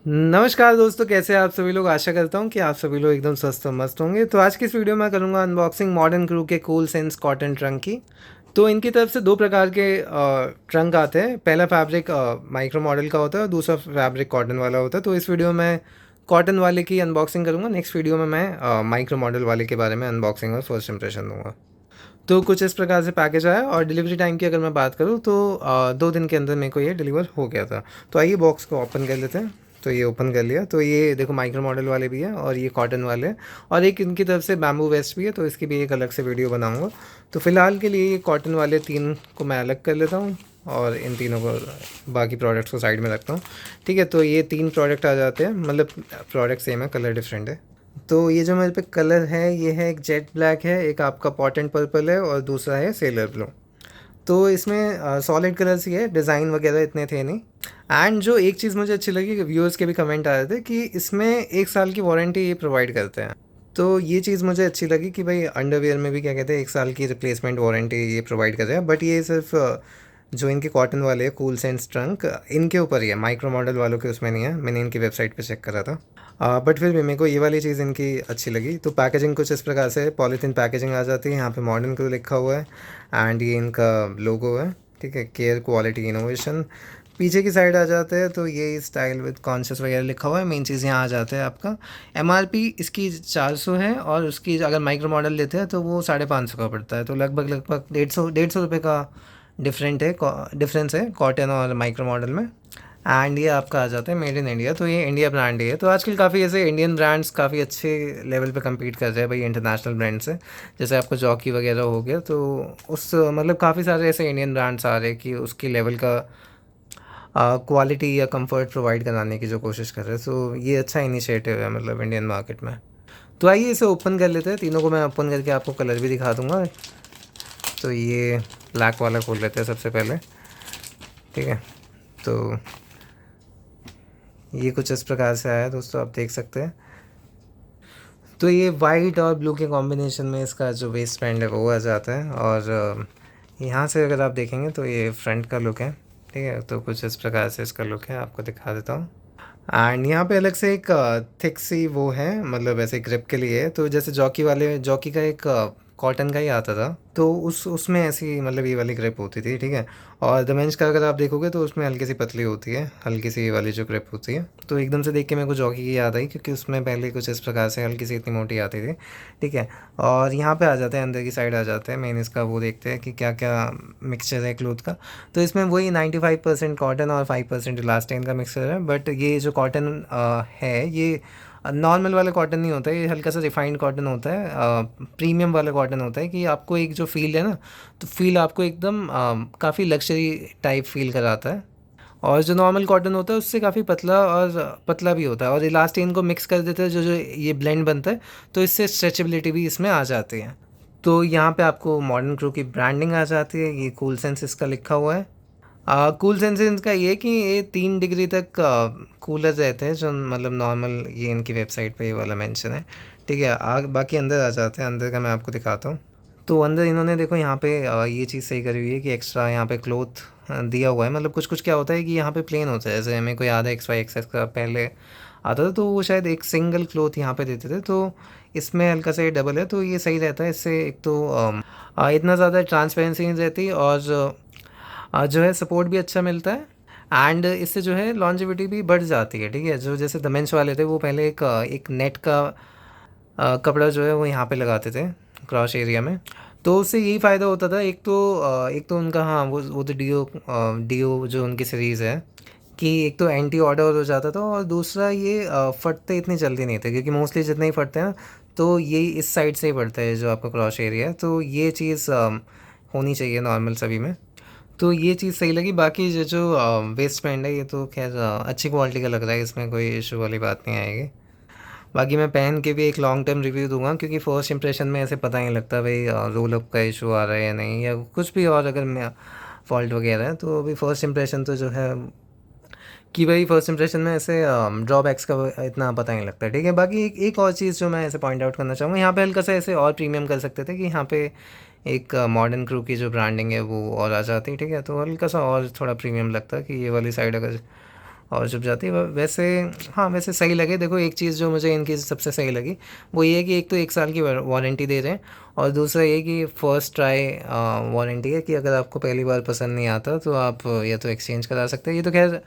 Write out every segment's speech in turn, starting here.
नमस्कार दोस्तों, कैसे हैं आप सभी लोग। आशा करता हूँ कि आप सभी लोग एकदम स्वस्थ और मस्त होंगे। तो आज की इस वीडियो में करूँगा अनबॉक्सिंग मॉडर्न क्रू के कूल सेंस कॉटन ट्रंक की। तो इनकी तरफ से दो प्रकार के ट्रंक आते हैं। पहला फैब्रिक माइक्रो मॉडल का होता है और दूसरा फैब्रिक कॉटन वाला होता है। तो इस वीडियो में कॉटन वाले की अनबॉक्सिंग करूँगा। नेक्स्ट वीडियो में मैं माइक्रो मॉडल वाले के बारे में अनबॉक्सिंग और फर्स्ट इंप्रेशन दूँगा। तो कुछ इस प्रकार से पैकेज आया और डिलीवरी टाइम की अगर मैं बात करूँ तो 2 दिन के अंदर मेरे को ये डिलीवर हो गया था। तो आइए बॉक्स को ओपन कर लेते हैं। तो ये ओपन कर लिया। तो ये देखो माइक्रो मॉडल वाले भी हैं और ये कॉटन वाले हैं और एक इनकी तरफ से बैम्बू वेस्ट भी है। तो इसकी भी एक अलग से वीडियो बनाऊंगा। तो फ़िलहाल के लिए ये कॉटन वाले 3 को मैं अलग कर लेता हूँ और इन तीनों को बाकी प्रोडक्ट्स को साइड में रखता हूँ। ठीक है, तो ये 3 प्रोडक्ट आ जाते हैं, मतलब प्रोडक्ट सेम है, कलर डिफरेंट है। तो ये जो मेरे पे कलर है ये है, एक जेट ब्लैक है, एक आपका पॉट एंड पर्पल है और दूसरा है सेलर ब्लू। तो इसमें सॉलिड कलर्स ही है, डिज़ाइन वगैरह इतने थे नहीं। एंड जो एक चीज़ मुझे अच्छी लगी कि व्यूअर्स के भी कमेंट आ रहे थे कि इसमें 1 साल की वारंटी ये प्रोवाइड करते हैं। तो ये चीज़ मुझे अच्छी लगी कि भाई अंडरवियर में भी क्या कहते हैं 1 साल की रिप्लेसमेंट वारंटी ये प्रोवाइड कर रहे हैं। बट ये सिर्फ जो इनके कॉटन वाले हैं कूल सेंस ट्रंक, इनके ऊपर ही है, माइक्रो मॉडल वालों के उसमें नहीं है। मैंने इनकी वेबसाइट पे चेक करा था। बट फिर भी मेरे को ये वाली चीज़ इनकी अच्छी लगी। तो पैकेजिंग कुछ इस प्रकार से पॉलीथीन पैकेजिंग आ जाती है। यहाँ पे मॉडर्न क्रू लिखा हुआ है एंड ये इनका लोगो है। ठीक है, केयर क्वालिटी इनोवेशन। पीछे की साइड आ जाते हैं तो ये स्टाइल विद कॉन्शियस वगैरह लिखा हुआ है। मेन चीज़ यहाँ आ जाता है आपका एमआरपी इसकी 400 है और उसकी अगर माइक्रो मॉडल लेते हैं तो वो 550 का पड़ता है। तो लगभग लगभग 150 रुपये का डिफरेंस है कॉटन और माइक्रो मॉडल में। एंड ये आपका आ जाता है मेड इन इंडिया। तो ये इंडिया ब्रांड ही है। तो आजकल काफ़ी ऐसे इंडियन ब्रांड्स काफ़ी अच्छे लेवल पे compete कर रहे हैं भाई इंटरनेशनल ब्रांड से। जैसे आपको जॉकी वगैरह हो गया, तो उस मतलब काफ़ी सारे ऐसे इंडियन ब्रांड्स आ रहे हैं कि उसकी लेवल का क्वालिटी या कंफर्ट प्रोवाइड कराने की जो कोशिश कर रहे हैं। सो ये अच्छा इनिशिएटिव है मतलब इंडियन मार्केट में। तो आइए इसे ओपन कर लेते हैं। तीनों को मैं ओपन करके आपको कलर भी दिखा दूंगा। तो ये ब्लैक वाला खोल लेते हैं सबसे पहले। ठीक है, तो ये कुछ इस प्रकार से आया दोस्तों, आप देख सकते हैं। तो ये वाइट और ब्लू के कॉम्बिनेशन में इसका जो वेस्ट बैंड है वो आ जाता है। और यहाँ से अगर आप देखेंगे तो ये फ्रंट का लुक है। ठीक है, तो कुछ इस प्रकार से इसका लुक है, आपको दिखा देता हूँ। एंड यहाँ पे अलग से एक थिक सी वो है, मतलब ऐसे ग्रिप के लिए। तो जैसे जॉकी का एक कॉटन का ही आता था, तो उसमें ऐसी मतलब ये वाली ग्रिप होती थी। ठीक है, और द मेंस का अगर आप देखोगे तो उसमें हल्की सी पतली होती है, हल्की सी ये वाली जो ग्रिप होती है। तो एकदम से देख के मेरे को जॉकी की याद आई क्योंकि उसमें पहले कुछ इस प्रकार से हल्की सी इतनी मोटी आती थी। ठीक है, और यहाँ पे आ जाते हैं, अंदर की साइड आ जाते हैं। मेन इसका वो देखते हैं कि क्या क्या मिक्सचर है क्लोथ का। तो इसमें वही 95% कॉटन और 5% इलास्टिन का मिक्सचर है। बट ये जो कॉटन है ये नॉर्मल वाला कॉटन नहीं होता है, ये हल्का सा रिफाइंड कॉटन होता है, प्रीमियम वाला कॉटन होता है। कि आपको एक जो फील है ना, तो फील आपको एकदम काफ़ी लग्जरी टाइप फील कराता है। और जो नॉर्मल कॉटन होता है उससे काफ़ी पतला और पतला भी होता है। और इलास्टिन को मिक्स कर देते हैं जो जो ये ब्लेंड बनता है, तो इससे स्ट्रेचेबिलिटी भी इसमें आ जाती है। तो यहाँ पे आपको मॉडर्न क्रू की ब्रांडिंग आ जाती है। ये कूल सेंस इसका लिखा हुआ है। कूल सेंसेस का ये कि ये 3 डिग्री तक कूलर रहते हैं, जो मतलब नॉर्मल ये इनकी वेबसाइट पे ये वाला मेंशन है। ठीक है, आग बाकी अंदर आ जाते हैं। अंदर का मैं आपको दिखाता हूँ। तो अंदर इन्होंने देखो यहाँ पे ये चीज़ सही करी हुई है कि एक्स्ट्रा यहाँ पे क्लोथ दिया हुआ है। मतलब कुछ कुछ क्या होता है कि यहाँ पे प्लेन होता है, जैसे मेरे को याद है XY XS का पहले आता था तो वो शायद एक सिंगल क्लोथ यहाँ पे देते थे। तो इसमें हल्का सा ये डबल है, तो ये सही रहता है। इससे एक तो इतना ज़्यादा ट्रांसपेरेंसी नहीं रहती और जो है सपोर्ट भी अच्छा मिलता है। एंड इससे जो है लॉन्जिविटी भी बढ़ जाती है। ठीक है, जो जैसे दमेंस वाले थे वो पहले एक नेट का कपड़ा जो है वो यहाँ पे लगाते थे क्रॉस एरिया में। तो उससे यही फ़ायदा होता था, एक तो उनका, हाँ, वो तो डीओ जो उनकी सीरीज़ है, कि एक तो एंटी ऑर्डर हो जाता था और दूसरा ये फटते इतनी जल्दी नहीं थे। क्योंकि मोस्टली जितने ही फटते हैं ना, तो ये इस साइड से ही पड़ता है जो आपका क्रॉस एरिया है। तो ये चीज़ होनी चाहिए नॉर्मल सभी में। तो ये चीज़ सही लगी। बाकी जो जो वेस्ट बैंड है ये तो खैर अच्छी क्वालिटी का लग रहा है, इसमें कोई इशू वाली बात नहीं आएगी। बाकी मैं पहन के भी एक लॉन्ग टर्म रिव्यू दूंगा, क्योंकि फ़र्स्ट इंप्रेशन में ऐसे पता नहीं लगता भाई रोल अप का इशू आ रहा है या नहीं, या कुछ भी और अगर मैं फॉल्ट वगैरह है। तो अभी फ़र्स्ट इंप्रेशन तो जो है कि भाई फ़र्स्ट इंप्रेशन में ऐसे ड्रॉबैक्स का इतना पता नहीं लगता। ठीक है, बाकी एक और चीज़ जो मैं ऐसे पॉइंट आउट करना चाहूँगा, यहाँ पे हल्का सा ऐसे और प्रीमियम कर सकते थे कि यहाँ पे एक मॉडर्न क्रू की जो ब्रांडिंग है वो और आ जाती। ठीक है, तो हल्का सा और थोड़ा प्रीमियम लगता कि ये वाली साइड अगर और चुभ जाती है। वैसे हाँ, वैसे सही लगे। देखो एक चीज़ जो मुझे इनकी सबसे सही लगी वो ये है कि एक तो 1 साल की वारंटी दे रहे हैं, और दूसरा ये कि फ़र्स्ट ट्राई वारंटी है कि अगर आपको पहली बार पसंद नहीं आता तो आप या तो एक्सचेंज करा सकते हैं। ये तो खैर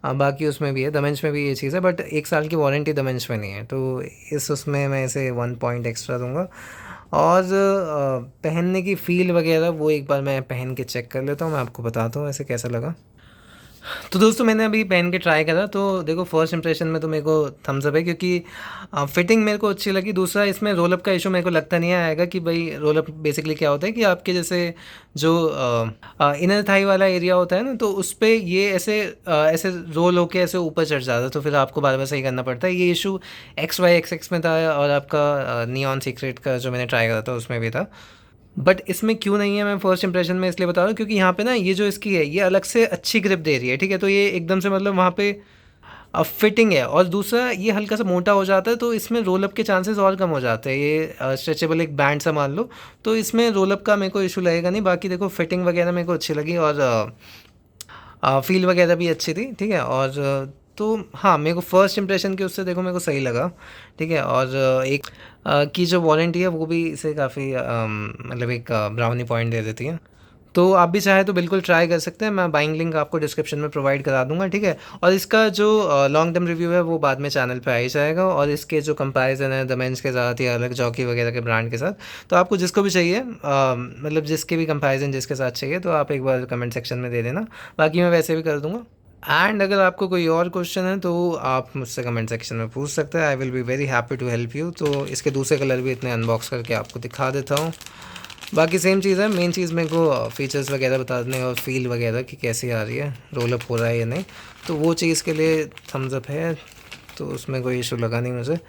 बाकी उसमें भी है, दमेंश में भी ये चीज़ है, बट 1 साल की वारंटी दमेंश में नहीं है, तो इस उसमें मैं इसे 1 पॉइंट एक्स्ट्रा दूंगा। और पहनने की फ़ील वगैरह वो एक बार मैं पहन के चेक कर लेता हूँ, मैं आपको बताता हूँ ऐसे कैसा लगा। तो दोस्तों मैंने अभी पहन के ट्राई करा, तो देखो फर्स्ट इंप्रेशन में तो मेरे को थम्स अप है, क्योंकि फिटिंग मेरे को अच्छी लगी। दूसरा इसमें रोल अप का इशू मेरे को लगता नहीं आएगा कि भाई रोल अप बेसिकली क्या होता है कि आपके जैसे जो इनर थाई वाला एरिया होता है ना, तो उस पर ये ऐसे रोल होके ऐसे ऊपर चढ़ जाता है, तो फिर आपको बार बार सही करना पड़ता है। ये इशू XYXX में था, और आपका नियॉन सीक्रेट का जो मैंने ट्राई करा था उसमें भी था। बट इसमें क्यों नहीं है, मैं फर्स्ट इंप्रेशन में इसलिए बता रहा हूँ क्योंकि यहाँ पे ना ये जो इसकी है ये अलग से अच्छी ग्रिप दे रही है, ठीक है। तो ये एकदम से मतलब वहाँ पे अब फिटिंग है, और दूसरा ये हल्का सा मोटा हो जाता है, तो इसमें रोल अप के चांसेस और कम हो जाते हैं। ये स्ट्रेचेबल एक बैंड सा मान लो, तो इसमें रोल अप का मेरे को इशू लगेगा नहीं। बाकी देखो फिटिंग वगैरह मेरे को अच्छी लगी, और फ़ील वगैरह भी अच्छी थी, ठीक है। और तो हाँ, मेरे को फ़र्स्ट इंप्रेशन के उससे देखो मेरे को सही लगा, ठीक है। और एक की जो वारंटी है वो भी इसे काफ़ी मतलब एक ब्राउनी पॉइंट दे देती है। तो आप भी चाहे तो बिल्कुल ट्राई कर सकते हैं, मैं बाइंग लिंक आपको डिस्क्रिप्शन में प्रोवाइड करा दूंगा, ठीक है। और इसका जो लॉन्ग टर्म रिव्यू है वो बाद में चैनल पे आ ही जाएगा, और इसके जो कंपैरिजन है द मेंस के साथ या अलग जॉकी वगैरह के ब्रांड के साथ, तो आपको जिसको भी चाहिए मतलब जिसके भी कंपैरिजन जिसके साथ चाहिए तो आप एक बार कमेंट सेक्शन में दे देना, बाकी मैं वैसे भी कर दूंगा। एंड अगर आपको कोई और क्वेश्चन है तो आप मुझसे कमेंट सेक्शन में पूछ सकते हैं, I will be very happy to help you. तो इसके दूसरे कलर भी इतने अनबॉक्स करके आपको दिखा देता हूँ। बाकी सेम चीज़ है, मेन चीज़ मेरे को फीचर्स वगैरह बता देने और फील वगैरह कि कैसी आ रही है, रोल अप हो रहा है या नहीं, तो वो चीज़ के लिए थम्स अप है, तो उसमें कोई इशू लगा नहीं मुझे,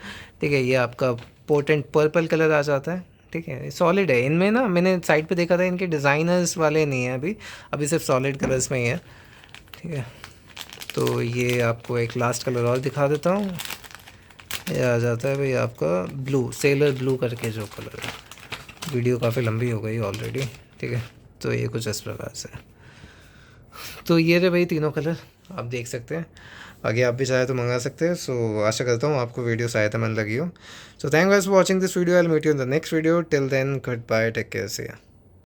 ठीक है। ये आपका पोटेंट पर्पल कलर आ जाता है, ठीक है। सॉलिड है इनमें ना, मैंने साइड पे देखा था इनके डिज़ाइनर्स वाले नहीं हैं अभी, अभी सिर्फ सॉलिड कलर्स में ही है, ठीक है। तो ये आपको एक लास्ट कलर और दिखा देता हूँ, ये आ जाता है भाई आपका ब्लू, सेलर ब्लू करके जो कलर है। वीडियो काफ़ी लंबी हो गई ऑलरेडी, ठीक है। तो ये कुछ इस प्रकार से, तो ये रहे भाई तीनों कलर, आप देख सकते हैं। बाकी आप भी चाहे तो मंगा सकते हैं। सो आशा करता हूँ आपको वीडियो सहायतामंद लगी हो। So thank guys for watching this video, I will meet you in the next video, till then goodbye, take care, see you.